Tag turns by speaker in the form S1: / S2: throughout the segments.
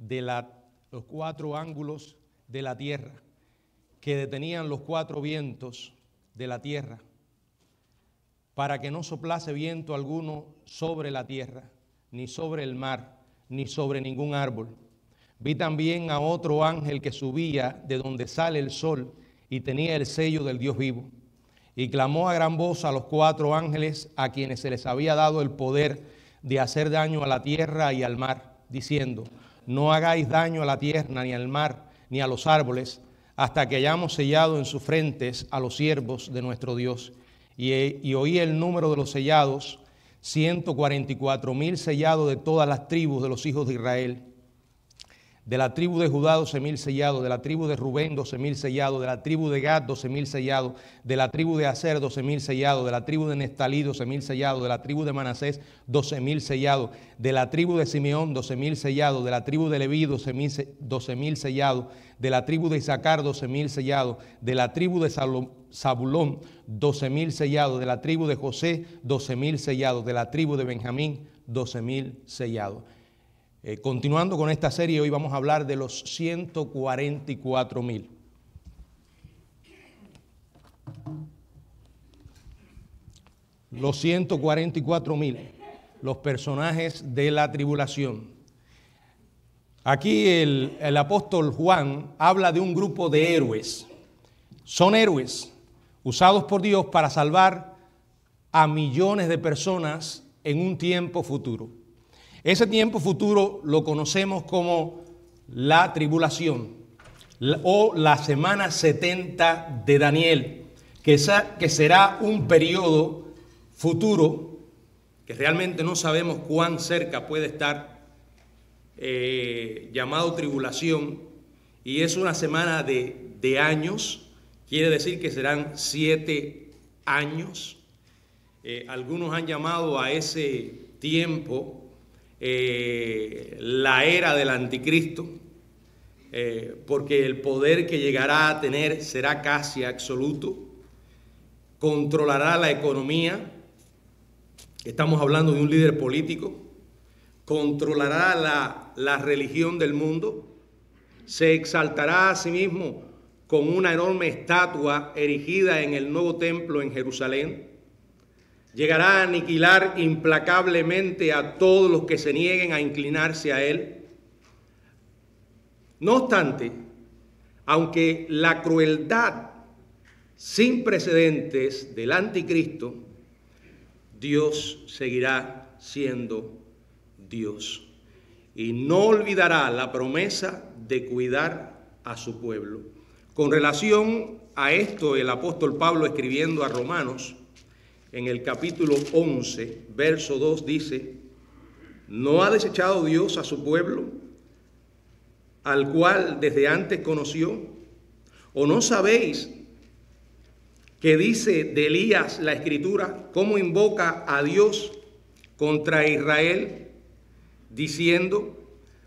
S1: de los 4 ángulos de la tierra, que detenían los 4 vientos de la tierra, para que no soplase viento alguno sobre la tierra, ni sobre el mar, ni sobre ningún árbol. Vi también a otro ángel que subía de donde sale el sol y tenía el sello del Dios vivo. Y clamó a gran voz a los 4 ángeles a quienes se les había dado el poder de hacer daño a la tierra y al mar, diciendo: no hagáis daño a la tierra, ni al mar, ni a los árboles, hasta que hayamos sellado en sus frentes a los siervos de nuestro Dios. Y oí el número de los sellados, 144,000 sellados de todas las tribus de los hijos de Israel. De la tribu de Judá 12,000 sellados, de la tribu de Rubén 12,000 sellados, de la tribu de Gad 12,000 sellados, de la tribu de Aser 12,000 sellados, de la tribu de Neftalí 12,000 sellados, de la tribu de Manasés 12,000 sellados, de la tribu de Simeón 12,000 sellados, de la tribu de Leví 12,000 sellados, de la tribu de Isaacar 12,000 sellados, de la tribu de Zabulón 12,000 sellados, de la tribu de José 12,000 sellados, de la tribu de Benjamín 12,000 sellados. Continuando con esta serie, hoy vamos a hablar de los 144,000. Los 144,000, los personajes de la tribulación. Aquí el apóstol Juan habla de un grupo de héroes. Son héroes usados por Dios para salvar a millones de personas en un tiempo futuro. Ese tiempo futuro lo conocemos como la tribulación o la semana 70 de Daniel, que será un periodo futuro que realmente no sabemos cuán cerca puede estar, llamado tribulación, y es una semana de años, quiere decir que serán 7 años. Algunos han llamado a ese tiempo la era del anticristo, porque el poder que llegará a tener será casi absoluto, controlará la economía, estamos hablando de un líder político, controlará la religión del mundo, se exaltará a sí mismo con una enorme estatua erigida en el nuevo templo en Jerusalén. Llegará a aniquilar implacablemente a todos los que se nieguen a inclinarse a él. No obstante, aunque la crueldad sin precedentes del anticristo, Dios seguirá siendo Dios y no olvidará la promesa de cuidar a su pueblo. Con relación a esto, el apóstol Pablo, escribiendo a Romanos, en el capítulo 11, verso 2, dice: ¿no ha desechado Dios a su pueblo, al cual desde antes conoció? ¿O no sabéis que dice de Elías la Escritura, cómo invoca a Dios contra Israel, diciendo,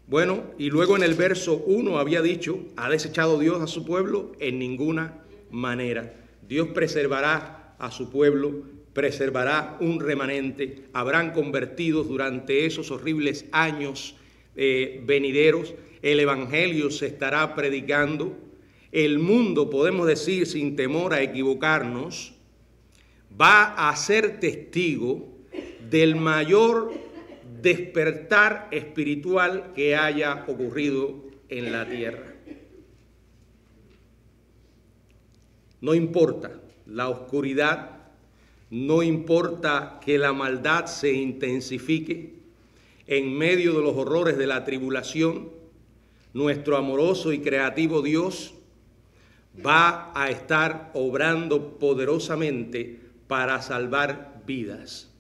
S1: bueno, y luego en el verso 1 había dicho, ¿ha desechado Dios a su pueblo? En ninguna manera. Dios preservará a su pueblo, preservará un remanente, habrán convertidos durante esos horribles años venideros, el evangelio se estará predicando, el mundo, podemos decir sin temor a equivocarnos, va a ser testigo del mayor despertar espiritual que haya ocurrido en la tierra. No importa la oscuridad, no importa que la maldad se intensifique, en medio de los horrores de la tribulación, nuestro amoroso y creativo Dios va a estar obrando poderosamente para salvar vidas.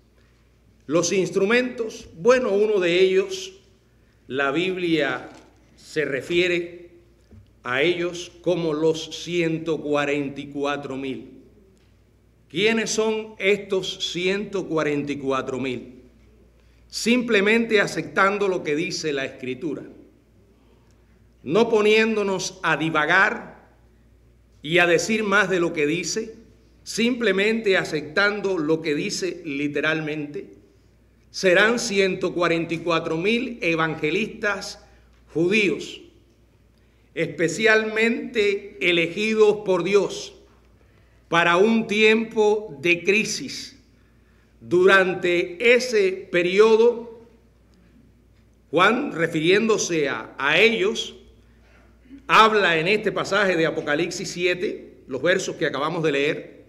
S1: Los instrumentos, bueno, uno de ellos, la Biblia se refiere a ellos como los 144,000. ¿Quiénes son estos 144,000? Simplemente aceptando lo que dice la Escritura, no poniéndonos a divagar y a decir más de lo que dice, simplemente aceptando lo que dice literalmente. Serán 144,000 evangelistas judíos, especialmente elegidos por Dios para un tiempo de crisis. Durante ese periodo, Juan, refiriéndose a ellos, habla en este pasaje de Apocalipsis 7, los versos que acabamos de leer,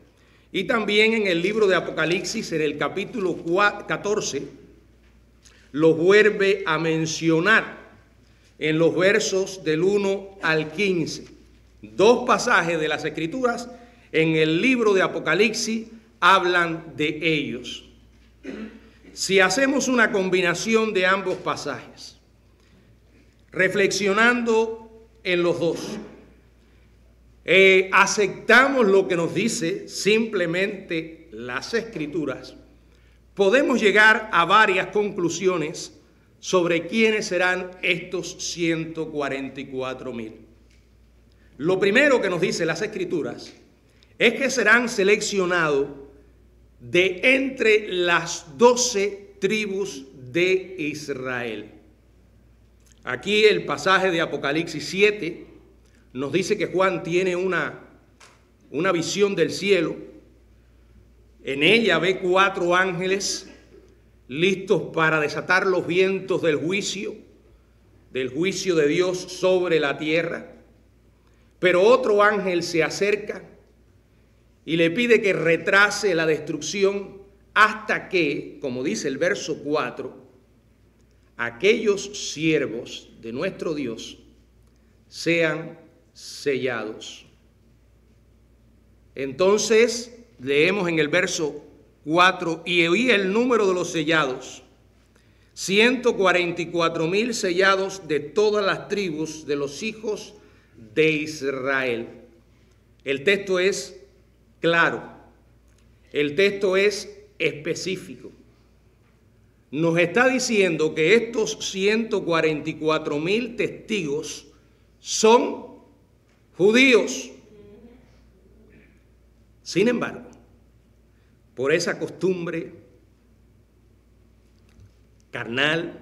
S1: y también en el libro de Apocalipsis, en el capítulo 14, los vuelve a mencionar en los versos del 1 al 15. Dos pasajes de las Escrituras en el libro de Apocalipsis hablan de ellos. Si hacemos una combinación de ambos pasajes, reflexionando en los dos, aceptamos lo que nos dice simplemente las Escrituras, podemos llegar a varias conclusiones sobre quiénes serán estos 144,000. Lo primero que nos dice las Escrituras es que serán seleccionados de entre las 12 tribus de Israel. Aquí el pasaje de Apocalipsis 7 nos dice que Juan tiene una visión del cielo. En ella ve 4 ángeles listos para desatar los vientos del juicio de Dios sobre la tierra. Pero otro ángel se acerca y le pide que retrase la destrucción hasta que, como dice el verso 4, aquellos siervos de nuestro Dios sean sellados. Entonces leemos en el verso 4, y oí el número de los sellados, 144,000 sellados de todas las tribus de los hijos de Israel. El texto es claro, el texto es específico. Nos está diciendo que estos 144,000 testigos son judíos. Sin embargo, por esa costumbre carnal,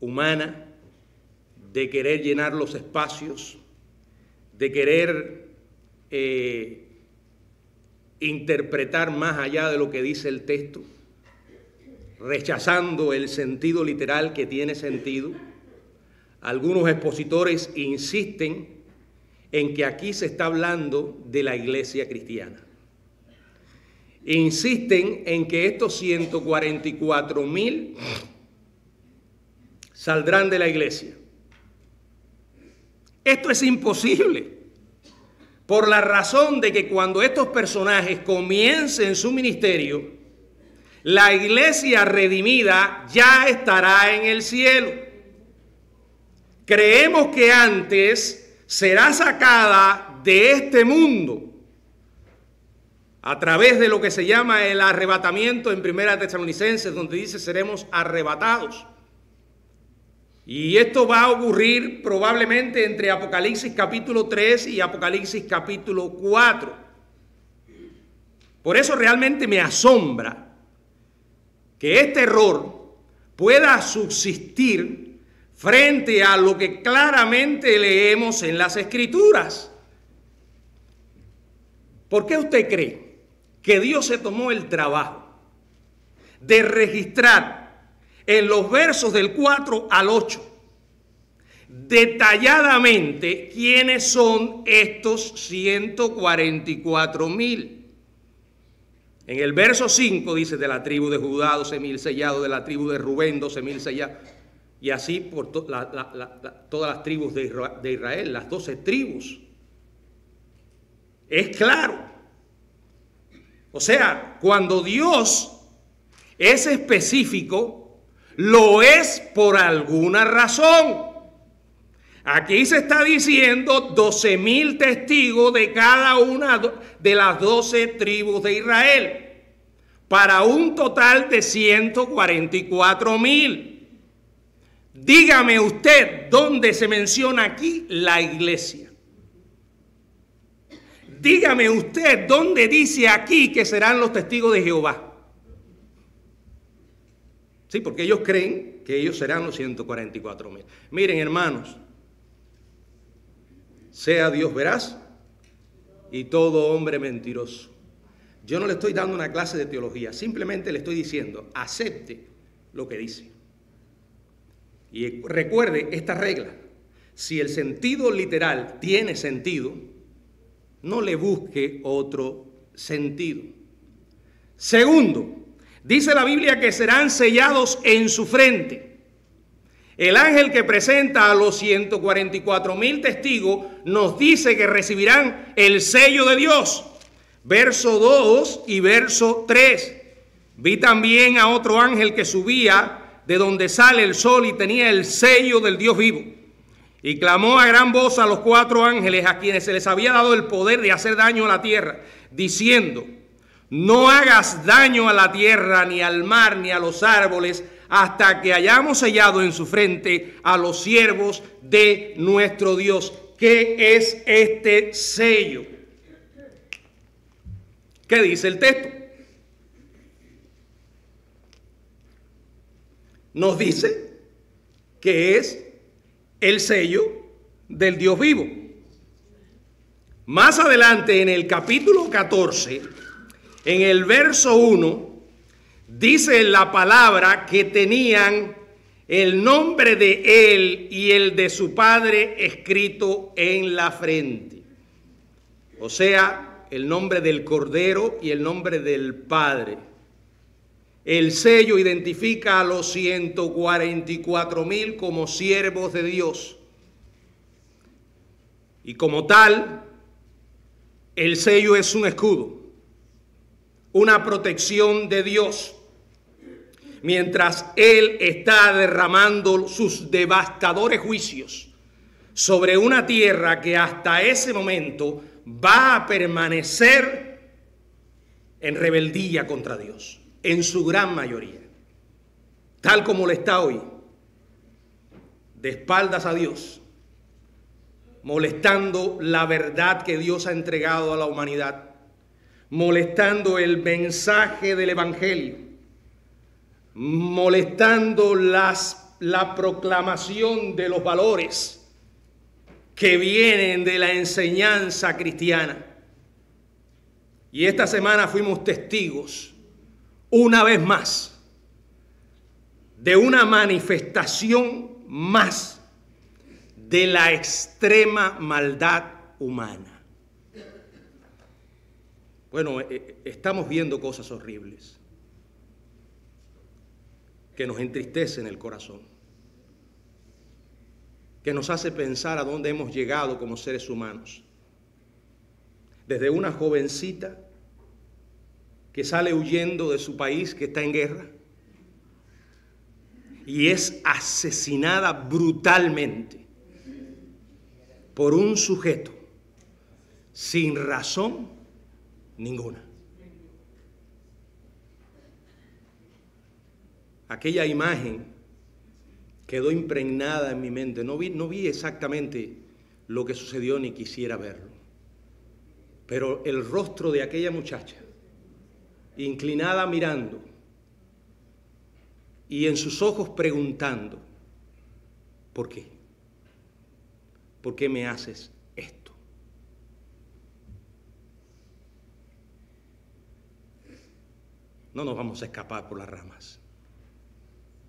S1: humana, de querer llenar los espacios, de querer interpretar más allá de lo que dice el texto, rechazando el sentido literal que tiene sentido, algunos expositores insisten en que aquí se está hablando de la iglesia cristiana. Insisten en que estos 144,000 saldrán de la iglesia. Esto es imposible, por la razón de que cuando estos personajes comiencen su ministerio, la iglesia redimida ya estará en el cielo. Creemos que antes será sacada de este mundo a través de lo que se llama el arrebatamiento en Primera Tesalonicenses, donde dice seremos arrebatados. Y esto va a ocurrir probablemente entre Apocalipsis capítulo 3 y Apocalipsis capítulo 4. Por eso realmente me asombra que este error pueda subsistir frente a lo que claramente leemos en las Escrituras. ¿Por qué usted cree que Dios se tomó el trabajo de registrar en los versos del 4 al 8 detalladamente quiénes son estos 144,000? En el verso 5 dice: de la tribu de Judá 12,000 sellados, de la tribu de Rubén 12,000 sellados, y así por todas las tribus de Israel, las 12 tribus. Es claro. O sea, cuando Dios es específico, lo es por alguna razón. Aquí se está diciendo 12,000 testigos de cada una de las 12 tribus de Israel, para un total de 144,000. Dígame usted dónde se menciona aquí la iglesia. Dígame usted dónde dice aquí que serán los testigos de Jehová. Sí, porque ellos creen que ellos serán los 144,000. Miren, hermanos, sea Dios veraz y todo hombre mentiroso. Yo no le estoy dando una clase de teología, simplemente le estoy diciendo, acepte lo que dice. Y recuerde esta regla: si el sentido literal tiene sentido, no le busque otro sentido. Segundo, dice la Biblia que serán sellados en su frente. El ángel que presenta a los 144,000 testigos nos dice que recibirán el sello de Dios. Verso 2 y verso 3. Vi también a otro ángel que subía de donde sale el sol y tenía el sello del Dios vivo. Y clamó a gran voz a los 4 ángeles a quienes se les había dado el poder de hacer daño a la tierra, diciendo: no hagas daño a la tierra, ni al mar, ni a los árboles, hasta que hayamos sellado en su frente a los siervos de nuestro Dios. ¿Qué es este sello? ¿Qué dice el texto? Nos dice que es el sello del Dios vivo. Más adelante, en el capítulo 14, en el verso 1, dice la palabra que tenían el nombre de él y el de su padre escrito en la frente. O sea, el nombre del Cordero y el nombre del Padre. El sello identifica a los 144,000 como siervos de Dios. Y como tal, el sello es un escudo, una protección de Dios, mientras Él está derramando sus devastadores juicios sobre una tierra que hasta ese momento va a permanecer en rebeldía contra Dios, en su gran mayoría, tal como lo está hoy, de espaldas a Dios, molestando la verdad que Dios ha entregado a la humanidad, molestando el mensaje del Evangelio, molestando la proclamación de los valores que vienen de la enseñanza cristiana. Y esta semana fuimos testigos, una vez más, de una manifestación más de la extrema maldad humana. Bueno, estamos viendo cosas horribles que nos entristecen el corazón, que nos hace pensar a dónde hemos llegado como seres humanos. Desde una jovencita que sale huyendo de su país, que está en guerra, y es asesinada brutalmente por un sujeto sin razón ninguna. Aquella imagen quedó impregnada en mi mente. No vi exactamente lo que sucedió ni quisiera verlo. Pero el rostro de aquella muchacha, inclinada mirando, y en sus ojos preguntando: ¿por qué? ¿Por qué me haces esto? No nos vamos a escapar por las ramas.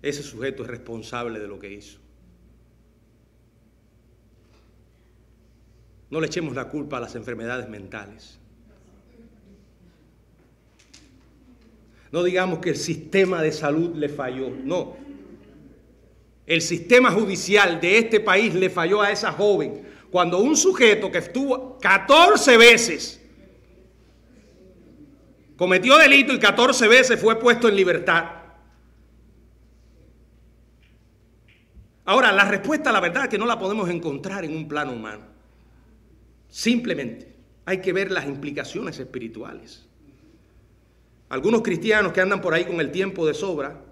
S1: Ese sujeto es responsable de lo que hizo. No le echemos la culpa a las enfermedades mentales. No digamos que el sistema de salud le falló. No. El sistema judicial de este país le falló a esa joven cuando un sujeto que estuvo 14 veces cometió delito y 14 veces fue puesto en libertad. Ahora, la respuesta, la verdad, es que no la podemos encontrar en un plano humano. Simplemente hay que ver las implicaciones espirituales. Algunos cristianos que andan por ahí con el tiempo de sobra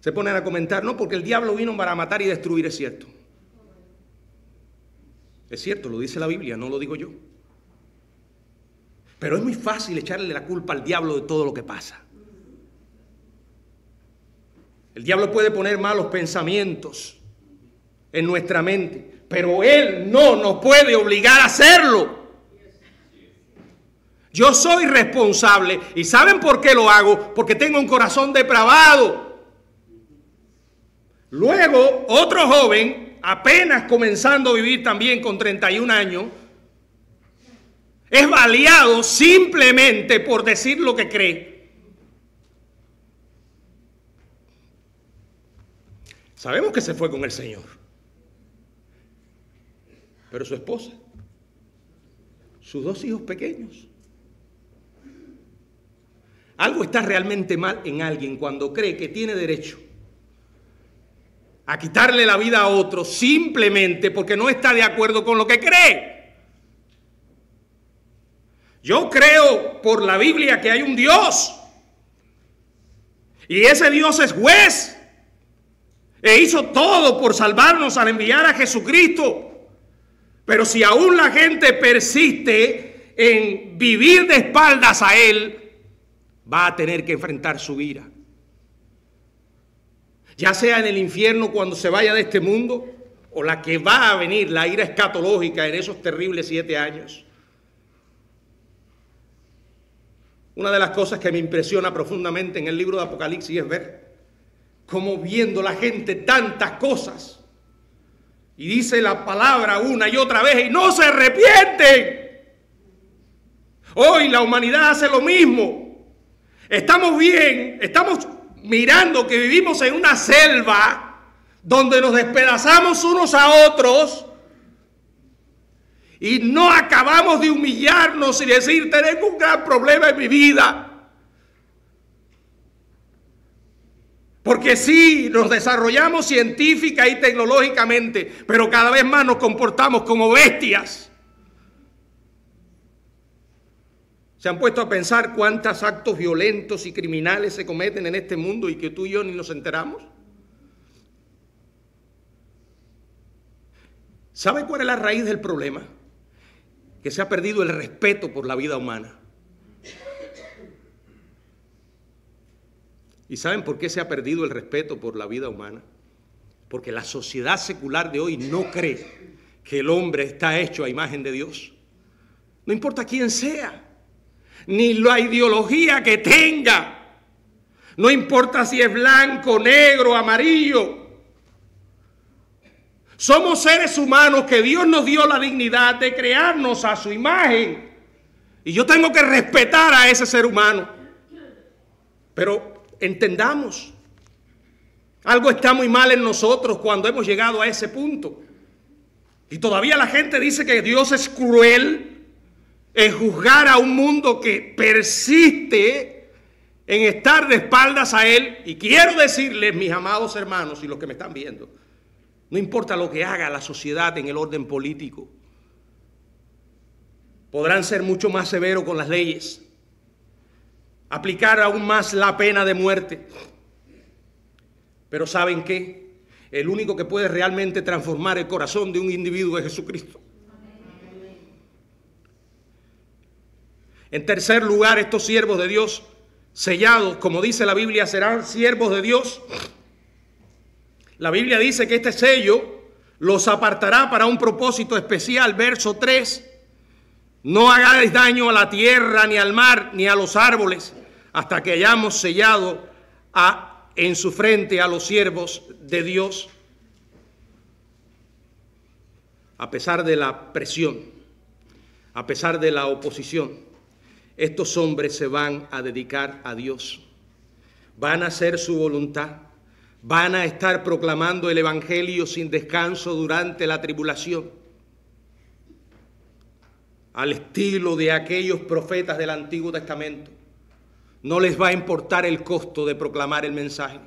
S1: se ponen a comentar: no, porque el diablo vino para matar y destruir. Es cierto. Es cierto, lo dice la Biblia, no lo digo yo. Pero es muy fácil echarle la culpa al diablo de todo lo que pasa. El diablo puede poner malos pensamientos en nuestra mente, pero él no nos puede obligar a hacerlo. Yo soy responsable. ¿Y saben por qué lo hago? Porque tengo un corazón depravado. Luego, otro joven, apenas comenzando a vivir también con 31 años, es baleado simplemente por decir lo que cree. Sabemos que se fue con el Señor, pero su esposa, sus 2 hijos pequeños. Algo está realmente mal en alguien cuando cree que tiene derecho a quitarle la vida a otro simplemente porque no está de acuerdo con lo que cree. Yo creo por la Biblia que hay un Dios, y ese Dios es juez, e hizo todo por salvarnos al enviar a Jesucristo. Pero si aún la gente persiste en vivir de espaldas a Él, va a tener que enfrentar su ira. Ya sea en el infierno cuando se vaya de este mundo, o la que va a venir, la ira escatológica en esos terribles 7 años. Una de las cosas que me impresiona profundamente en el libro de Apocalipsis es ver cómo viendo la gente tantas cosas, y dice la palabra una y otra vez, y no se arrepienten. Hoy la humanidad hace lo mismo. Estamos bien, estamos mirando que vivimos en una selva donde nos despedazamos unos a otros y no acabamos de humillarnos y decir, tengo un gran problema en mi vida. Porque sí, nos desarrollamos científica y tecnológicamente, pero cada vez más nos comportamos como bestias. ¿Se han puesto a pensar cuántos actos violentos y criminales se cometen en este mundo y que tú y yo ni nos enteramos? ¿Sabe cuál es la raíz del problema? Que se ha perdido el respeto por la vida humana. ¿Y saben por qué se ha perdido el respeto por la vida humana? Porque la sociedad secular de hoy no cree que el hombre está hecho a imagen de Dios. No importa quién sea, ni la ideología que tenga, no importa si es blanco, negro, amarillo. Somos seres humanos que Dios nos dio la dignidad de crearnos a su imagen. Y yo tengo que respetar a ese ser humano. Pero entendamos, algo está muy mal en nosotros cuando hemos llegado a ese punto. Y todavía la gente dice que Dios es cruel en juzgar a un mundo que persiste en estar de espaldas a Él. Y quiero decirles, mis amados hermanos y los que me están viendo, no importa lo que haga la sociedad en el orden político, podrán ser mucho más severos con las leyes, aplicar aún más la pena de muerte. Pero ¿saben qué? El único que puede realmente transformar el corazón de un individuo es Jesucristo. En tercer lugar, estos siervos de Dios, sellados, como dice la Biblia, serán siervos de Dios. La Biblia dice que este sello los apartará para un propósito especial. Verso 3. No hagáis daño a la tierra, ni al mar, ni a los árboles, hasta que hayamos sellado en su frente a los siervos de Dios. A pesar de la presión, a pesar de la oposición, estos hombres se van a dedicar a Dios. Van a hacer su voluntad. Van a estar proclamando el evangelio sin descanso durante la tribulación. Al estilo de aquellos profetas del Antiguo Testamento. No les va a importar el costo de proclamar el mensaje.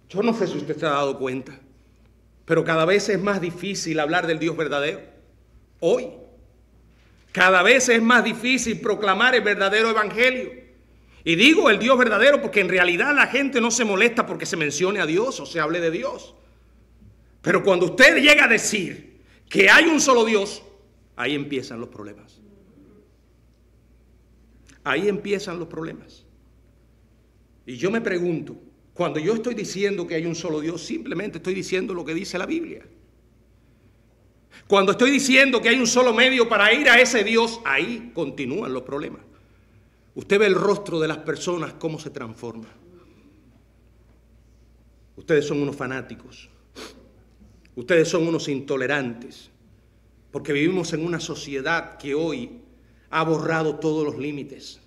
S1: Yo no sé si usted se ha dado cuenta, pero cada vez es más difícil hablar del Dios verdadero. Hoy, cada vez es más difícil proclamar el verdadero evangelio. Y digo el Dios verdadero porque en realidad la gente no se molesta porque se mencione a Dios o se hable de Dios. Pero cuando usted llega a decir que hay un solo Dios, ahí empiezan los problemas. Ahí empiezan los problemas. Y yo me pregunto, Cuando yo estoy diciendo que hay un solo Dios, simplemente estoy diciendo lo que dice la Biblia. Cuando estoy diciendo que hay un solo medio para ir a ese Dios, ahí continúan los problemas. Usted ve el rostro de las personas, cómo se transforma. Ustedes son unos fanáticos. Ustedes son unos intolerantes. Porque vivimos en una sociedad que hoy ha borrado todos los límites.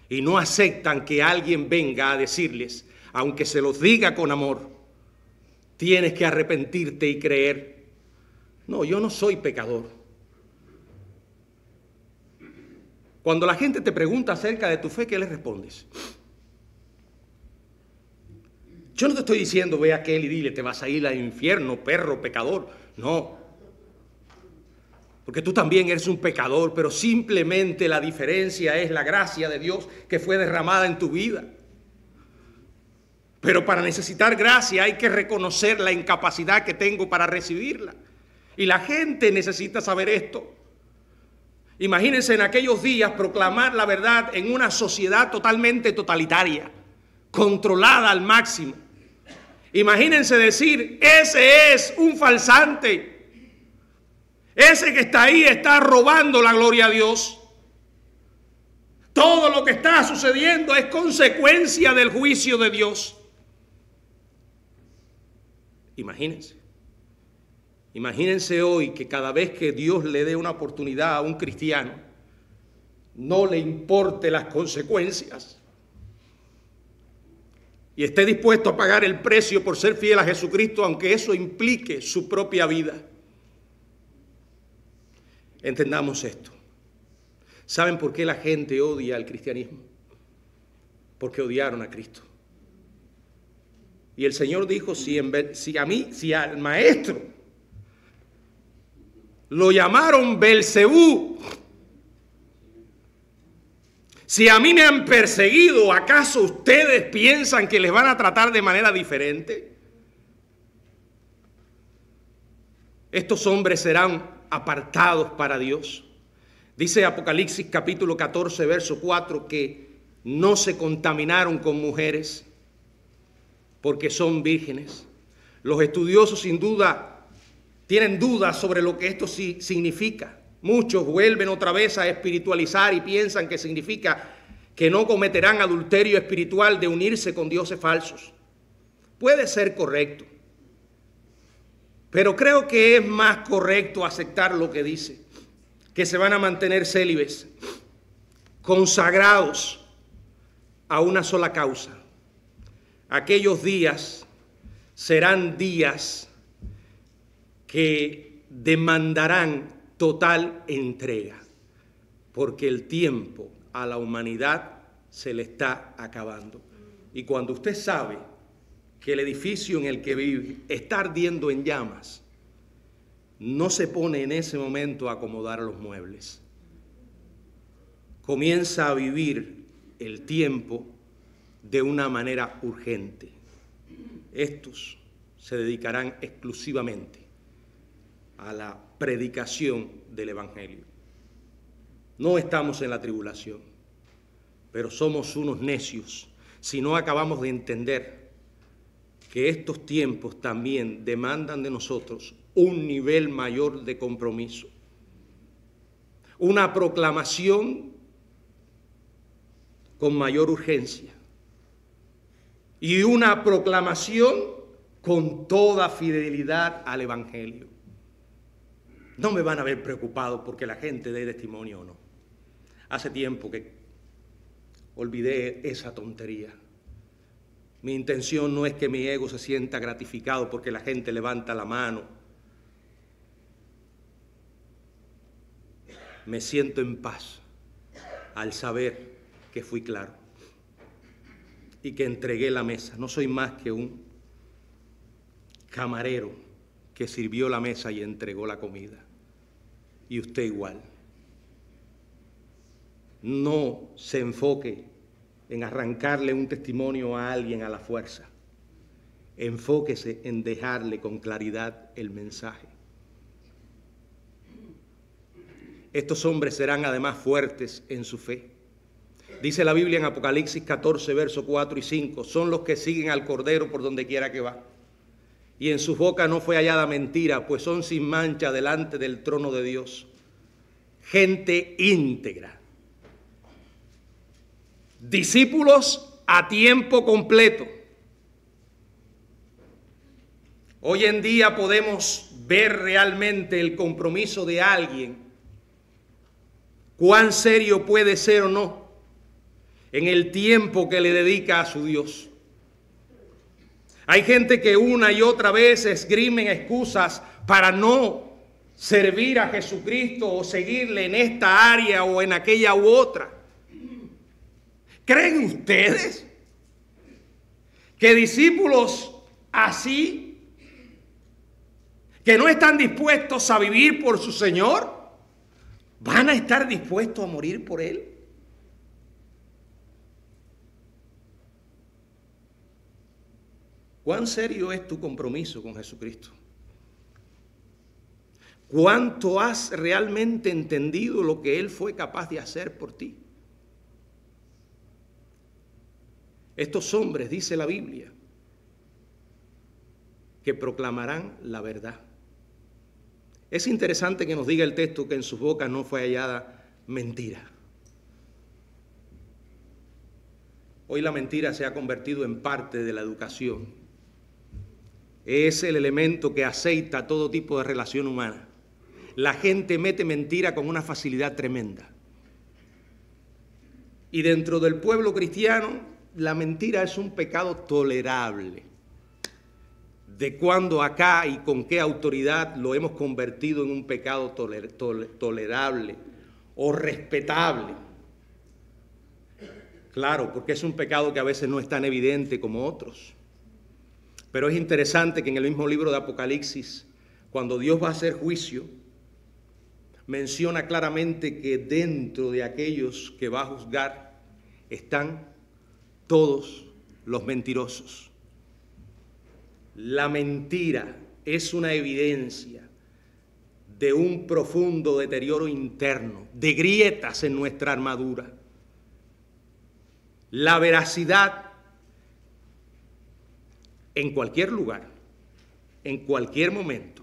S1: Y no aceptan que alguien venga a decirles, aunque se los diga con amor, tienes que arrepentirte y creer. No, yo no soy pecador. Cuando la gente te pregunta acerca de tu fe, ¿qué le respondes? Yo no te estoy diciendo, ve a aquel y dile, te vas a ir al infierno, perro, pecador. No. Porque tú también eres un pecador, pero simplemente la diferencia es la gracia de Dios que fue derramada en tu vida. Pero para necesitar gracia hay que reconocer la incapacidad que tengo para recibirla. Y la gente necesita saber esto. Imagínense en aquellos días proclamar la verdad en una sociedad totalmente totalitaria, controlada al máximo. Imagínense decir, ese es un falsante. Ese que está ahí está robando la gloria a Dios. Todo lo que está sucediendo es consecuencia del juicio de Dios. Imagínense. Imagínense hoy que cada vez que Dios le dé una oportunidad a un cristiano, no le importe las consecuencias y esté dispuesto a pagar el precio por ser fiel a Jesucristo, aunque eso implique su propia vida. Entendamos esto. ¿Saben por qué la gente odia al cristianismo? Porque odiaron a Cristo. Y el Señor dijo, si al maestro lo llamaron Belcebú, si a mí me han perseguido, ¿acaso ustedes piensan que les van a tratar de manera diferente? Estos hombres serán apartados para Dios. Dice Apocalipsis capítulo 14, verso 4, que no se contaminaron con mujeres porque son vírgenes. Los estudiosos sin duda tienen dudas sobre lo que esto sí significa. Muchos vuelven otra vez a espiritualizar y piensan que significa que no cometerán adulterio espiritual de unirse con dioses falsos. Puede ser correcto, pero creo que es más correcto aceptar lo que dice, que se van a mantener célibes, consagrados a una sola causa. Aquellos días serán días que demandarán total entrega, porque el tiempo a la humanidad se le está acabando. Y cuando usted sabe que el edificio en el que vive está ardiendo en llamas, no se pone en ese momento a acomodar los muebles. Comienza a vivir el tiempo de una manera urgente. Estos se dedicarán exclusivamente a la predicación del Evangelio. No estamos en la tribulación, pero somos unos necios si no acabamos de entender que estos tiempos también demandan de nosotros un nivel mayor de compromiso, una proclamación con mayor urgencia y una proclamación con toda fidelidad al Evangelio. No me van a ver preocupado porque la gente dé testimonio o no. Hace tiempo que olvidé esa tontería. Mi intención no es que mi ego se sienta gratificado porque la gente levanta la mano. Me siento en paz al saber que fui claro y que entregué la mesa. No soy más que un camarero que sirvió la mesa y entregó la comida. Y usted igual. No se enfoque en arrancarle un testimonio a alguien a la fuerza. Enfóquese en dejarle con claridad el mensaje. Estos hombres serán además fuertes en su fe. Dice la Biblia en Apocalipsis 14, versos 4 y 5, son los que siguen al Cordero por donde quiera que va. Y en sus bocas no fue hallada mentira, pues son sin mancha delante del trono de Dios. Gente íntegra. Discípulos a tiempo completo. Hoy en día podemos ver realmente el compromiso de alguien, cuán serio puede ser o no, en el tiempo que le dedica a su Dios. Hay gente que una y otra vez esgrimen excusas para no servir a Jesucristo o seguirle en esta área o en aquella u otra. ¿Creen ustedes que discípulos así, que no están dispuestos a vivir por su Señor, van a estar dispuestos a morir por Él? ¿Cuán serio es tu compromiso con Jesucristo? ¿Cuánto has realmente entendido lo que Él fue capaz de hacer por ti? Estos hombres, dice la Biblia, que proclamarán la verdad. Es interesante que nos diga el texto que en sus bocas no fue hallada mentira. Hoy la mentira se ha convertido en parte de la educación. Es el elemento que aceita todo tipo de relación humana. La gente mete mentira con una facilidad tremenda. Y dentro del pueblo cristiano, la mentira es un pecado tolerable. ¿De cuándo acá y con qué autoridad lo hemos convertido en un pecado tolerable o respetable? Claro, porque es un pecado que a veces no es tan evidente como otros. Pero es interesante que en el mismo libro de Apocalipsis, cuando Dios va a hacer juicio, menciona claramente que dentro de aquellos que va a juzgar están todos los mentirosos. La mentira es una evidencia de un profundo deterioro interno, de grietas en nuestra armadura. La veracidad en cualquier lugar, en cualquier momento,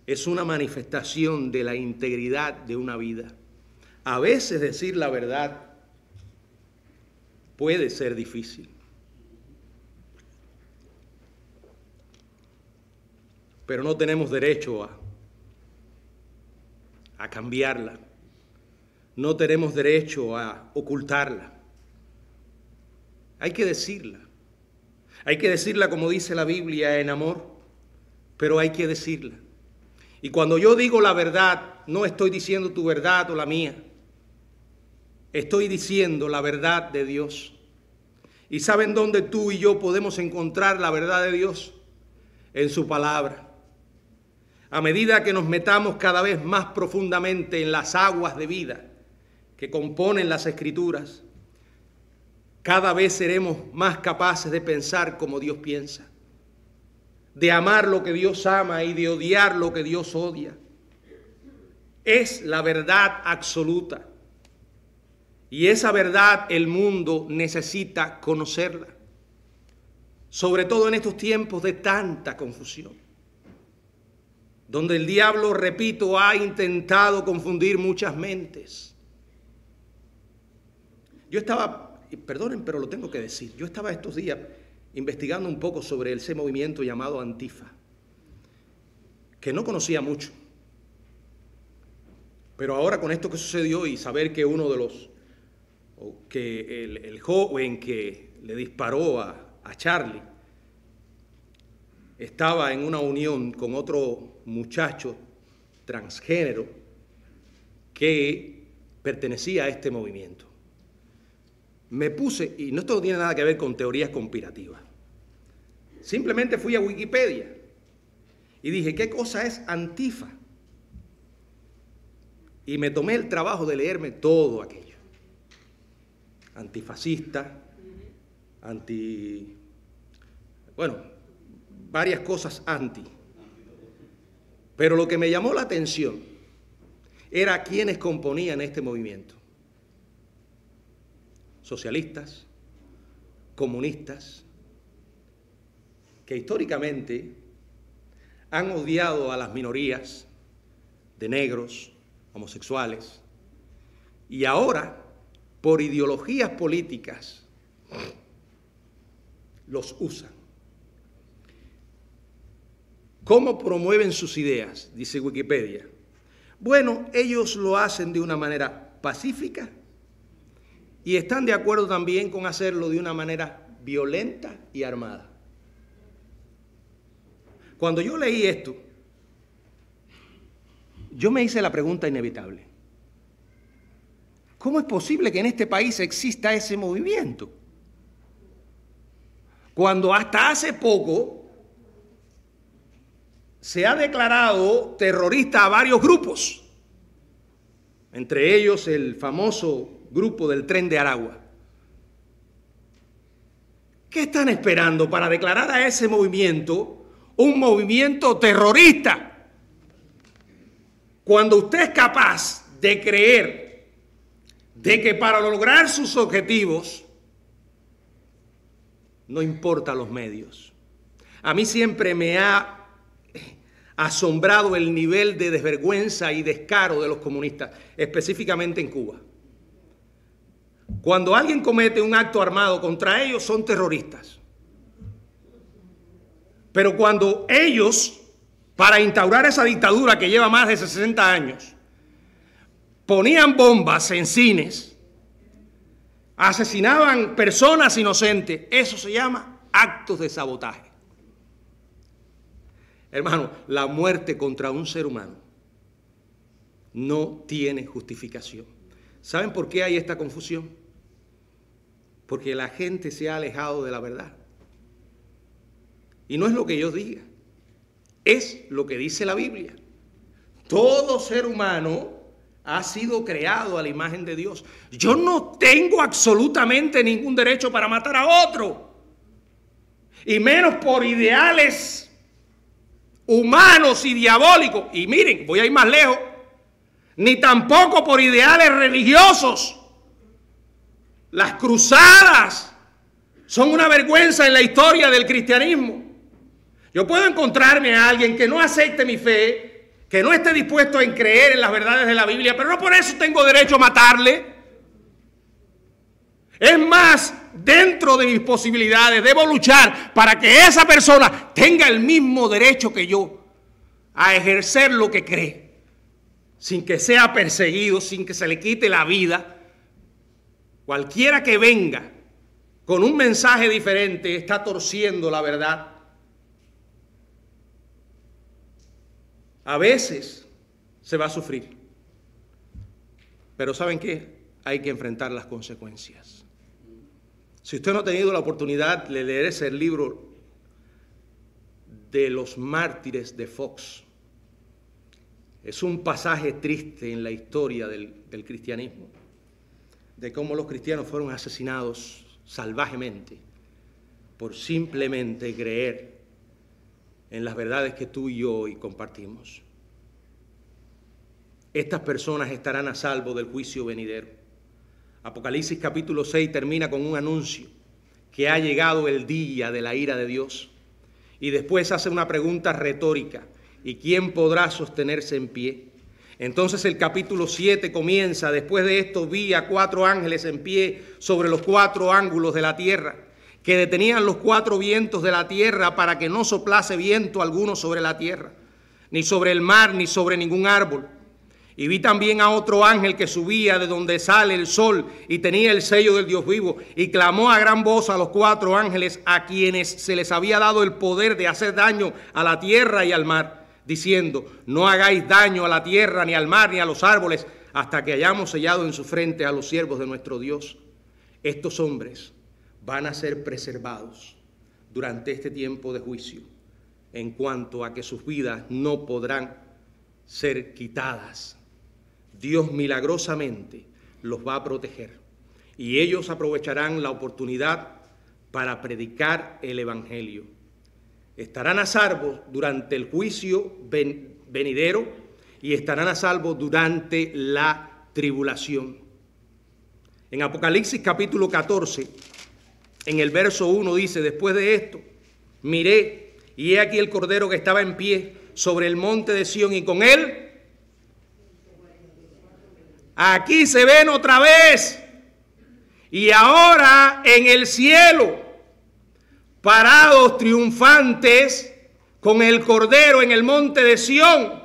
S1: es una manifestación de la integridad de una vida. A veces decir la verdad puede ser difícil. Pero no tenemos derecho a cambiarla. No tenemos derecho a ocultarla. Hay que decirla. Hay que decirla como dice la Biblia, en amor, pero hay que decirla. Y cuando yo digo la verdad, no estoy diciendo tu verdad o la mía. Estoy diciendo la verdad de Dios. ¿Y saben dónde tú y yo podemos encontrar la verdad de Dios? En su palabra. A medida que nos metamos cada vez más profundamente en las aguas de vida que componen las Escrituras, cada vez seremos más capaces de pensar como Dios piensa, de amar lo que Dios ama y de odiar lo que Dios odia. Es la verdad absoluta. Y esa verdad el mundo necesita conocerla, sobre todo en estos tiempos de tanta confusión, donde el diablo, repito, ha intentado confundir muchas mentes. Yo estaba, perdonen, pero lo tengo que decir, yo estaba estos días investigando un poco sobre ese movimiento llamado Antifa, que no conocía mucho. Pero ahora con esto que sucedió y saber que uno de los, que el joven que le disparó a Charlie, estaba en una unión con otro muchacho transgénero que pertenecía a este movimiento. Me puse, y no esto tiene nada que ver con teorías conspirativas, simplemente fui a Wikipedia y dije, ¿qué cosa es Antifa? Y me tomé el trabajo de leerme todo aquello. Antifascista, varias cosas anti. Pero lo que me llamó la atención era quienes componían este movimiento. socialistas, comunistas, que históricamente han odiado a las minorías de negros, homosexuales, y ahora, por ideologías políticas, los usan. ¿Cómo promueven sus ideas? Dice Wikipedia. Bueno, ellos lo hacen de una manera pacífica y están de acuerdo también con hacerlo de una manera violenta y armada. Cuando yo leí esto, yo me hice la pregunta inevitable. ¿Cómo es posible que en este país exista ese movimiento? Cuando hasta hace poco se ha declarado terrorista a varios grupos, entre ellos el famoso grupo del Tren de Aragua. ¿Qué están esperando para declarar a ese movimiento un movimiento terrorista? Cuando usted es capaz de creer de que para lograr sus objetivos no importa los medios. A mí siempre me ha asombrado el nivel de desvergüenza y descaro de los comunistas, específicamente en Cuba. Cuando alguien comete un acto armado contra ellos, son terroristas. Pero cuando ellos, para instaurar esa dictadura que lleva más de 60 años, ponían bombas en cines, asesinaban personas inocentes, eso se llama actos de sabotaje. Hermano, la muerte contra un ser humano no tiene justificación. ¿Saben por qué hay esta confusión? Porque la gente se ha alejado de la verdad. Y no es lo que yo diga, es lo que dice la Biblia. Todo ser humano ha sido creado a la imagen de Dios. Yo no tengo absolutamente ningún derecho para matar a otro, y menos por ideales humanos y diabólicos. Y miren, voy a ir más lejos, ni tampoco por ideales religiosos. Las cruzadas son una vergüenza en la historia del cristianismo. Yo puedo encontrarme a alguien que no acepte mi fe, que no esté dispuesto a creer en las verdades de la Biblia, pero no por eso tengo derecho a matarle. Es más, dentro de mis posibilidades debo luchar para que esa persona tenga el mismo derecho que yo a ejercer lo que cree, sin que sea perseguido, sin que se le quite la vida. Cualquiera que venga con un mensaje diferente está torciendo la verdad. A veces se va a sufrir, pero ¿saben qué? Hay que enfrentar las consecuencias. Si usted no ha tenido la oportunidad de leer ese libro de los mártires de Fox, es un pasaje triste en la historia del cristianismo, de cómo los cristianos fueron asesinados salvajemente por simplemente creer en las verdades que tú y yo hoy compartimos. Estas personas estarán a salvo del juicio venidero. Apocalipsis capítulo 6 termina con un anuncio que ha llegado el día de la ira de Dios. Y después hace una pregunta retórica: ¿y quién podrá sostenerse en pie? Entonces el capítulo 7 comienza: después de esto vi a 4 ángeles en pie sobre los 4 ángulos de la tierra, que detenían los 4 vientos de la tierra para que no soplase viento alguno sobre la tierra, ni sobre el mar, ni sobre ningún árbol. Y vi también a otro ángel que subía de donde sale el sol y tenía el sello del Dios vivo, y clamó a gran voz a los 4 ángeles a quienes se les había dado el poder de hacer daño a la tierra y al mar, diciendo: no hagáis daño a la tierra, ni al mar, ni a los árboles, hasta que hayamos sellado en su frente a los siervos de nuestro Dios. Estos hombres van a ser preservados durante este tiempo de juicio, en cuanto a que sus vidas no podrán ser quitadas. Dios milagrosamente los va a proteger, y ellos aprovecharán la oportunidad para predicar el Evangelio. Estarán a salvo durante el juicio venidero y estarán a salvo durante la tribulación. En Apocalipsis capítulo 14, en el verso 1 dice: después de esto, miré, y he aquí el Cordero que estaba en pie sobre el monte de Sión, y con él, aquí se ven otra vez, y ahora en el cielo, parados triunfantes con el Cordero en el monte de Sión,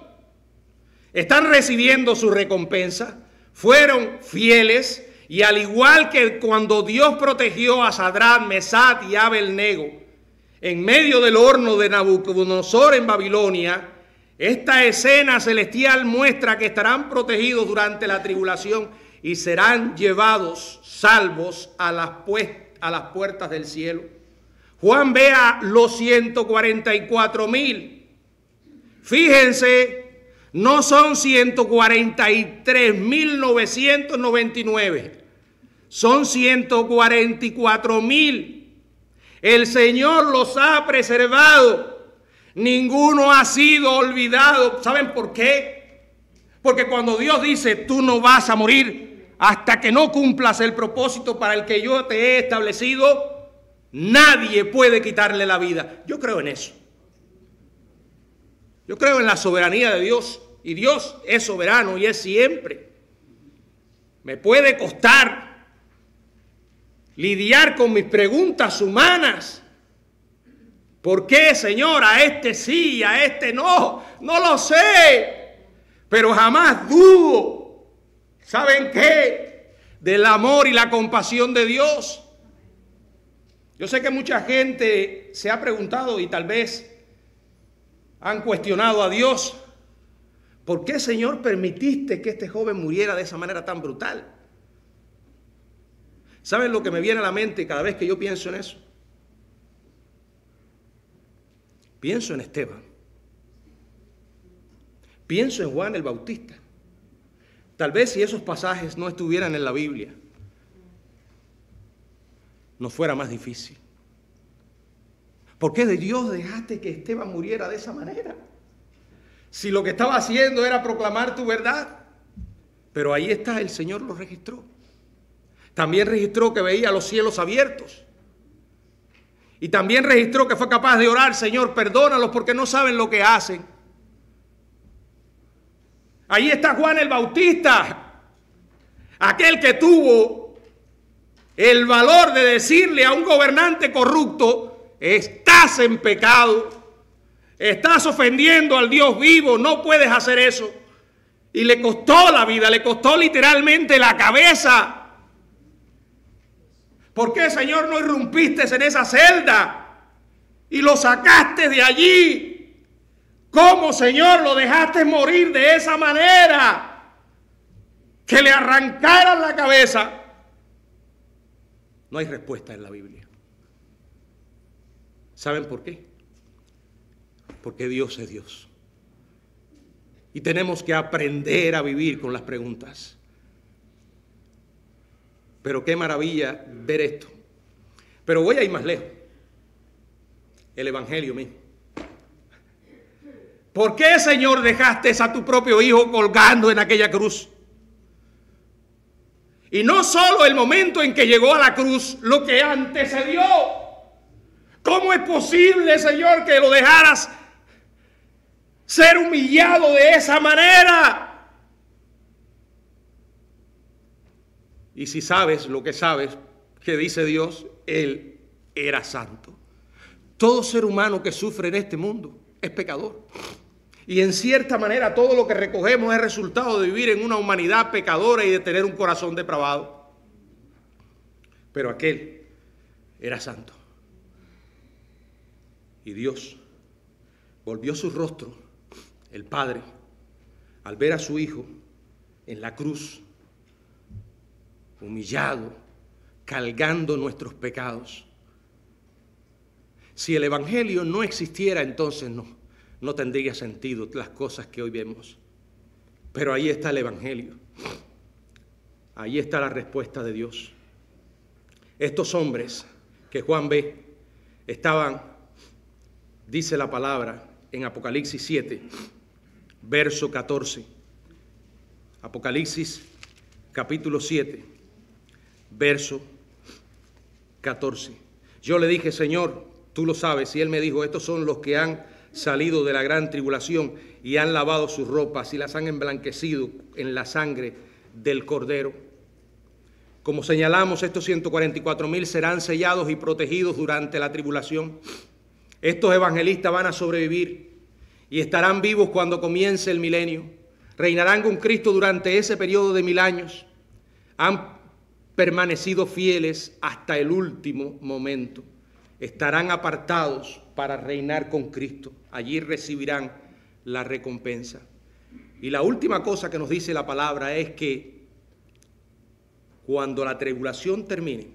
S1: están recibiendo su recompensa. Fueron fieles, y al igual que cuando Dios protegió a Sadrach, Mesach y Abednego en medio del horno de Nabucodonosor en Babilonia, esta escena celestial muestra que estarán protegidos durante la tribulación y serán llevados salvos a las puertas del cielo. Juan ve a los 144,000. Fíjense, no son 143,999, son 144,000. El Señor los ha preservado, ninguno ha sido olvidado. ¿Saben por qué? Porque cuando Dios dice: tú no vas a morir hasta que no cumplas el propósito para el que yo te he establecido, nadie puede quitarle la vida. Yo creo en eso. Yo creo en la soberanía de Dios, y Dios es soberano y es siempre. Me puede costar lidiar con mis preguntas humanas. ¿Por qué, Señor, a este sí y a este no? No lo sé, pero jamás dudo, ¿saben qué? Del amor y la compasión de Dios. Yo sé que mucha gente se ha preguntado y tal vez han cuestionado a Dios: ¿por qué, Señor, permitiste que este joven muriera de esa manera tan brutal? ¿Saben lo que me viene a la mente cada vez que yo pienso en eso? Pienso en Esteban. Pienso en Juan el Bautista. Tal vez si esos pasajes no estuvieran en la Biblia, nos fuera más difícil. ¿Por qué de Dios dejaste que Esteban muriera de esa manera? Si lo que estaba haciendo era proclamar tu verdad. Pero ahí está, el Señor lo registró. También registró que veía los cielos abiertos. Y también registró que fue capaz de orar: Señor, perdónalos porque no saben lo que hacen. Ahí está Juan el Bautista, aquel que tuvo el valor de decirle a un gobernante corrupto: estás en pecado, estás ofendiendo al Dios vivo, no puedes hacer eso. Y le costó la vida, le costó literalmente la cabeza. ¿Por qué, Señor, no irrumpiste en esa celda y lo sacaste de allí? ¿Cómo, Señor, lo dejaste morir de esa manera? Que le arrancaran la cabeza. No hay respuesta en la Biblia. ¿Saben por qué? Porque Dios es Dios. Y tenemos que aprender a vivir con las preguntas. Pero qué maravilla ver esto. Pero voy a ir más lejos. El Evangelio mismo. ¿Por qué, Señor, dejaste a tu propio Hijo colgando en aquella cruz? Y no solo el momento en que llegó a la cruz, lo que antecedió. ¿Cómo es posible, Señor, que lo dejaras ser humillado de esa manera? Y si sabes lo que sabes, que dice Dios, Él era santo. Todo ser humano que sufre en este mundo es pecador. Y en cierta manera todo lo que recogemos es resultado de vivir en una humanidad pecadora y de tener un corazón depravado. Pero aquel era santo. Y Dios volvió su rostro, el Padre, al ver a su Hijo en la cruz, humillado, cargando nuestros pecados. Si el Evangelio no existiera, entonces no tendría sentido las cosas que hoy vemos. Pero ahí está el Evangelio. Ahí está la respuesta de Dios. Estos hombres que Juan ve estaban, dice la palabra en Apocalipsis 7, verso 14. Apocalipsis capítulo 7, verso 14. Yo le dije, Señor, tú lo sabes, y él me dijo, estos son los que han salido de la gran tribulación y han lavado sus ropas y las han emblanquecido en la sangre del Cordero. Como señalamos, estos 144,000 serán sellados y protegidos durante la tribulación. Estos evangelistas van a sobrevivir y estarán vivos cuando comience el milenio. Reinarán con Cristo durante ese periodo de 1000 años. Han permanecido fieles hasta el último momento. Estarán apartados para reinar con Cristo. Allí recibirán la recompensa. Y la última cosa que nos dice la palabra es que cuando la tribulación termine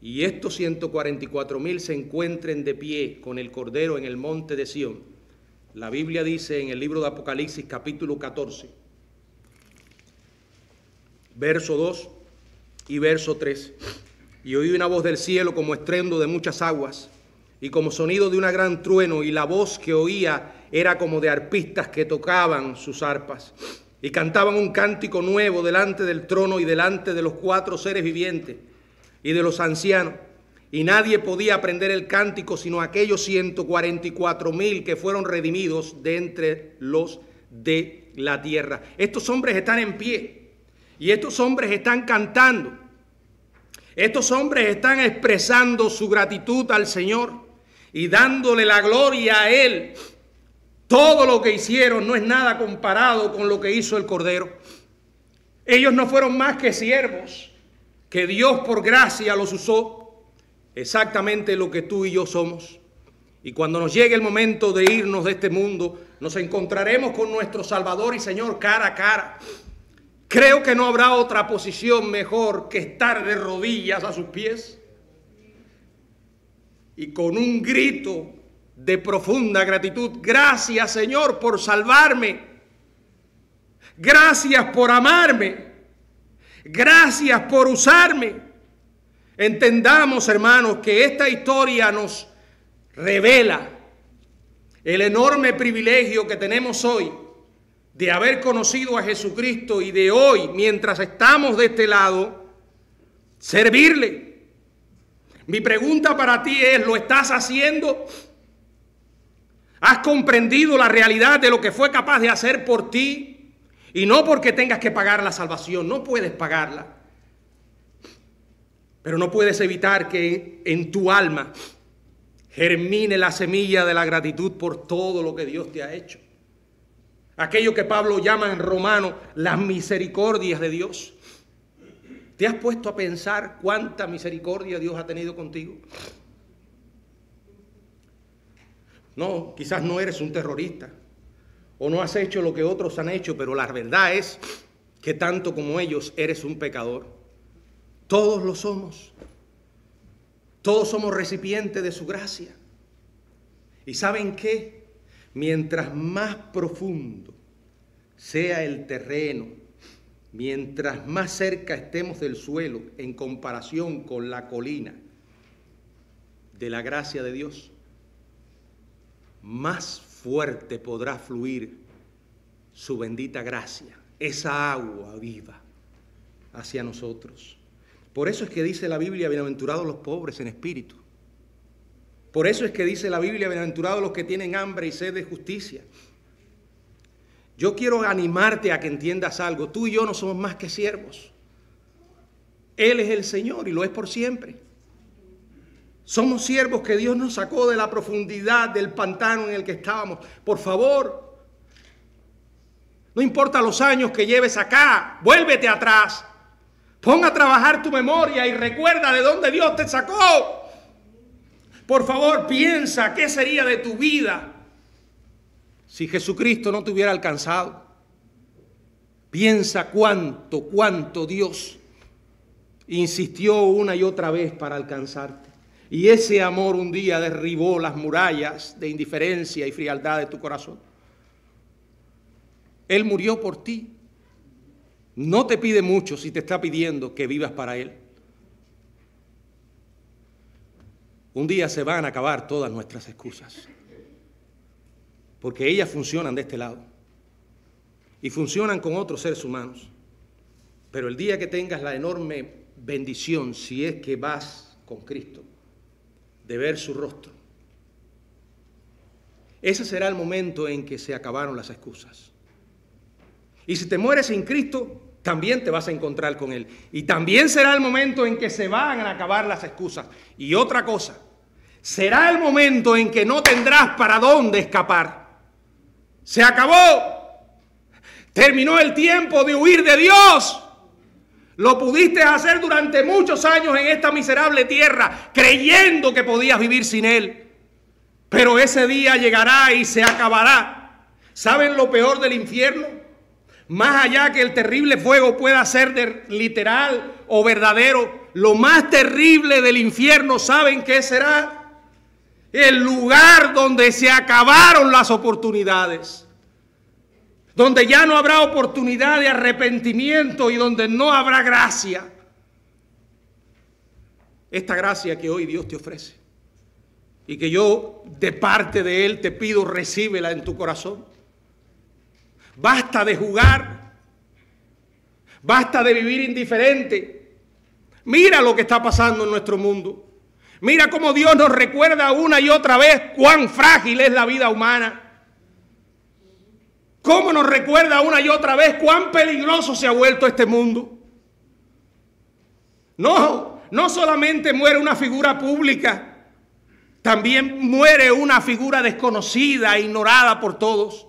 S1: y estos 144,000 se encuentren de pie con el Cordero en el monte de Sión, la Biblia dice en el libro de Apocalipsis capítulo 14, verso 2 y verso 3, y oí una voz del cielo como estruendo de muchas aguas y como sonido de un gran trueno, y la voz que oía era como de arpistas que tocaban sus arpas y cantaban un cántico nuevo delante del trono y delante de los 4 seres vivientes y de los ancianos. Y nadie podía aprender el cántico sino aquellos 144,000 que fueron redimidos de entre los de la tierra. Estos hombres están en pie y estos hombres están cantando. Estos hombres están expresando su gratitud al Señor y dándole la gloria a Él. Todo lo que hicieron no es nada comparado con lo que hizo el Cordero. Ellos no fueron más que siervos, que Dios por gracia los usó, exactamente lo que tú y yo somos. Y cuando nos llegue el momento de irnos de este mundo, nos encontraremos con nuestro Salvador y Señor cara a cara. Creo que no habrá otra posición mejor que estar de rodillas a sus pies y con un grito de profunda gratitud: gracias, Señor, por salvarme. Gracias por amarme. Gracias por usarme. Entendamos, hermanos, que esta historia nos revela el enorme privilegio que tenemos hoy de haber conocido a Jesucristo y de hoy, mientras estamos de este lado, servirle. Mi pregunta para ti es: ¿lo estás haciendo? ¿Has comprendido la realidad de lo que fue capaz de hacer por ti? Y no porque tengas que pagar la salvación, no puedes pagarla. Pero no puedes evitar que en tu alma germine la semilla de la gratitud por todo lo que Dios te ha hecho. Aquello que Pablo llama en Romano las misericordias de Dios. ¿Te has puesto a pensar cuánta misericordia Dios ha tenido contigo? No, quizás no eres un terrorista o no has hecho lo que otros han hecho, pero la verdad es que tanto como ellos eres un pecador. Todos lo somos. Todos somos recipientes de su gracia. ¿Y saben qué? Mientras más profundo sea el terreno, mientras más cerca estemos del suelo en comparación con la colina de la gracia de Dios, más fuerte podrá fluir su bendita gracia, esa agua viva hacia nosotros. Por eso es que dice la Biblia: bienaventurados los pobres en espíritu. Por eso es que dice la Biblia: bienaventurados los que tienen hambre y sed de justicia. Yo quiero animarte a que entiendas algo. Tú y yo no somos más que siervos. Él es el Señor y lo es por siempre. Somos siervos que Dios nos sacó de la profundidad del pantano en el que estábamos. Por favor, no importa los años que lleves acá, vuélvete atrás. Pon a trabajar tu memoria y recuerda de dónde Dios te sacó. Por favor, piensa qué sería de tu vida si Jesucristo no te hubiera alcanzado. Piensa cuánto Dios insistió una y otra vez para alcanzarte. Y ese amor un día derribó las murallas de indiferencia y frialdad de tu corazón. Él murió por ti. No te pide mucho si te está pidiendo que vivas para Él. Un día se van a acabar todas nuestras excusas, porque ellas funcionan de este lado y funcionan con otros seres humanos. Pero el día que tengas la enorme bendición, si es que vas con Cristo, de ver su rostro. Ese será el momento en que se acabaron las excusas. Y si te mueres sin Cristo, también te vas a encontrar con Él. Y también será el momento en que se van a acabar las excusas. Y otra cosa, será el momento en que no tendrás para dónde escapar. Se acabó. Terminó el tiempo de huir de Dios. Lo pudiste hacer durante muchos años en esta miserable tierra, creyendo que podías vivir sin Él. Pero ese día llegará y se acabará. ¿Saben lo peor del infierno? Más allá que el terrible fuego pueda ser literal o verdadero, lo más terrible del infierno, ¿saben qué será? El lugar donde se acabaron las oportunidades, donde ya no habrá oportunidad de arrepentimiento y donde no habrá gracia. Esta gracia que hoy Dios te ofrece y que yo de parte de Él te pido, recíbela en tu corazón. Basta de jugar, basta de vivir indiferente. Mira lo que está pasando en nuestro mundo. Mira cómo Dios nos recuerda una y otra vez cuán frágil es la vida humana. Cómo nos recuerda una y otra vez cuán peligroso se ha vuelto este mundo. No solamente muere una figura pública, también muere una figura desconocida, ignorada por todos.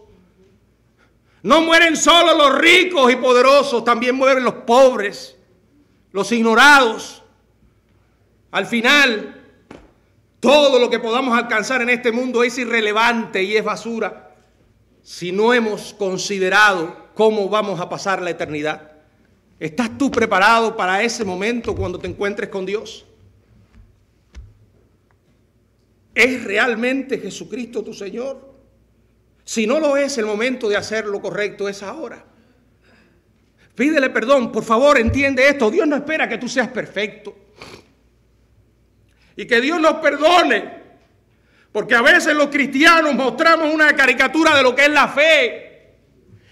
S1: No mueren solo los ricos y poderosos, también mueren los pobres, los ignorados. Al final, todo lo que podamos alcanzar en este mundo es irrelevante y es basura si no hemos considerado cómo vamos a pasar la eternidad. ¿Estás tú preparado para ese momento cuando te encuentres con Dios? ¿Es realmente Jesucristo tu Señor? Si no lo es, el momento de hacer lo correcto es ahora. Pídele perdón, por favor, entiende esto. Dios no espera que tú seas perfecto. Y que Dios nos perdone. Porque a veces los cristianos mostramos una caricatura de lo que es la fe.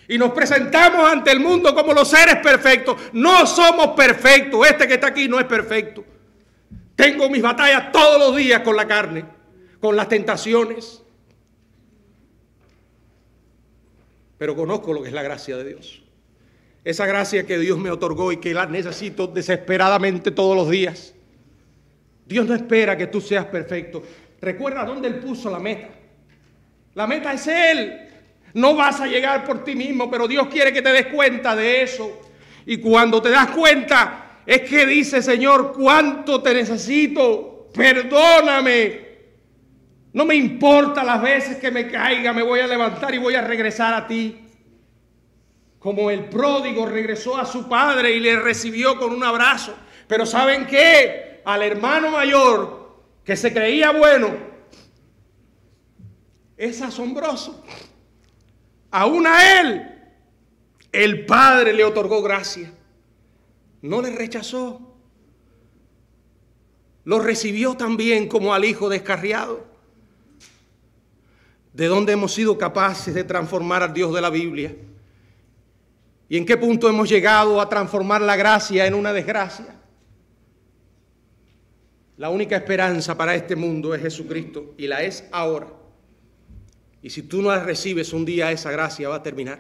S1: Y nos presentamos ante el mundo como los seres perfectos. No somos perfectos. Este que está aquí no es perfecto. Tengo mis batallas todos los días con la carne, con las tentaciones. Pero conozco lo que es la gracia de Dios. Esa gracia que Dios me otorgó y que la necesito desesperadamente todos los días. Dios no espera que tú seas perfecto. Recuerda dónde Él puso la meta. La meta es Él. No vas a llegar por ti mismo, pero Dios quiere que te des cuenta de eso. Y cuando te das cuenta, es que dice, Señor, cuánto te necesito. Perdóname. No me importa las veces que me caiga, me voy a levantar y voy a regresar a ti. Como el pródigo regresó a su padre y le recibió con un abrazo. Pero ¿saben qué? Al hermano mayor que se creía bueno, es asombroso. Aún a él, el padre le otorgó gracia. No le rechazó. Lo recibió también como al hijo descarriado. ¿De dónde hemos sido capaces de transformar al Dios de la Biblia? ¿Y en qué punto hemos llegado a transformar la gracia en una desgracia? La única esperanza para este mundo es Jesucristo y la es ahora. Y si tú no la recibes un día, esa gracia va a terminar.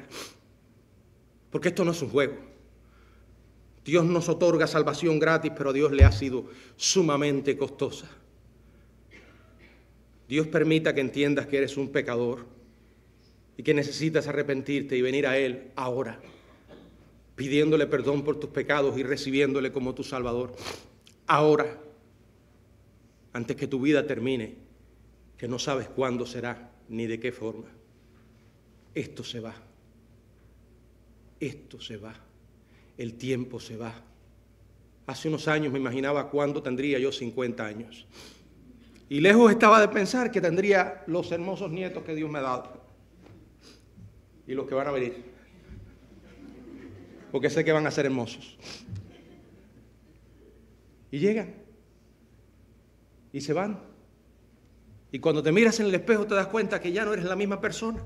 S1: Porque esto no es un juego. Dios nos otorga salvación gratis, pero a Dios le ha sido sumamente costosa. Dios permita que entiendas que eres un pecador y que necesitas arrepentirte y venir a Él ahora, pidiéndole perdón por tus pecados y recibiéndole como tu Salvador. Ahora, antes que tu vida termine, que no sabes cuándo será ni de qué forma. Esto se va. Esto se va. El tiempo se va. Hace unos años me imaginaba cuándo tendría yo 50 años. Y lejos estaba de pensar que tendría los hermosos nietos que Dios me ha dado. Y los que van a venir. Porque sé que van a ser hermosos. Y llegan. Y se van. Y cuando te miras en el espejo te das cuenta que ya no eres la misma persona.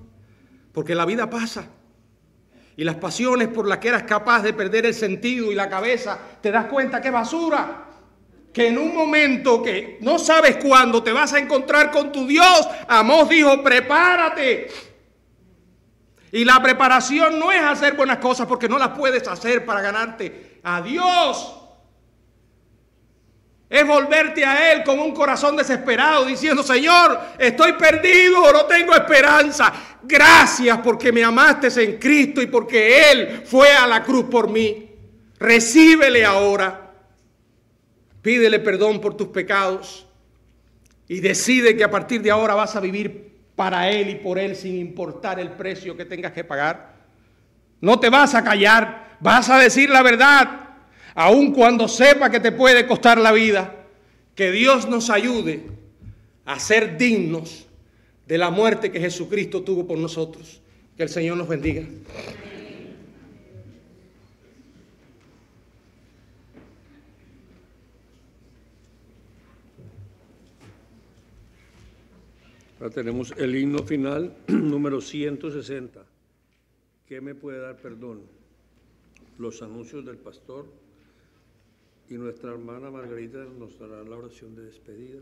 S1: Porque la vida pasa. y las pasiones por las que eras capaz de perder el sentido y la cabeza, te das cuenta que es basura. Que en un momento que no sabes cuándo te vas a encontrar con tu Dios. Amós dijo, prepárate. Y la preparación no es hacer buenas cosas porque no las puedes hacer para ganarte a Dios. Es volverte a Él con un corazón desesperado diciendo, Señor, estoy perdido, no tengo esperanza. Gracias porque me amaste en Cristo y porque Él fue a la cruz por mí. Recíbele ahora. Pídele perdón por tus pecados y decide que a partir de ahora vas a vivir para Él y por Él sin importar el precio que tengas que pagar. No te vas a callar, vas a decir la verdad. Aun cuando sepa que te puede costar la vida, que Dios nos ayude a ser dignos de la muerte que Jesucristo tuvo por nosotros. Que el Señor nos bendiga.
S2: Ahora tenemos el himno final, número 160. ¿Qué me puede dar perdón? Los anuncios del pastor. Y nuestra hermana Margarita nos dará la oración de despedida.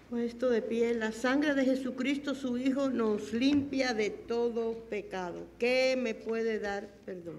S3: Puesto de pie, la sangre de Jesucristo, su Hijo, nos limpia de todo pecado. ¿Qué me puede dar perdón?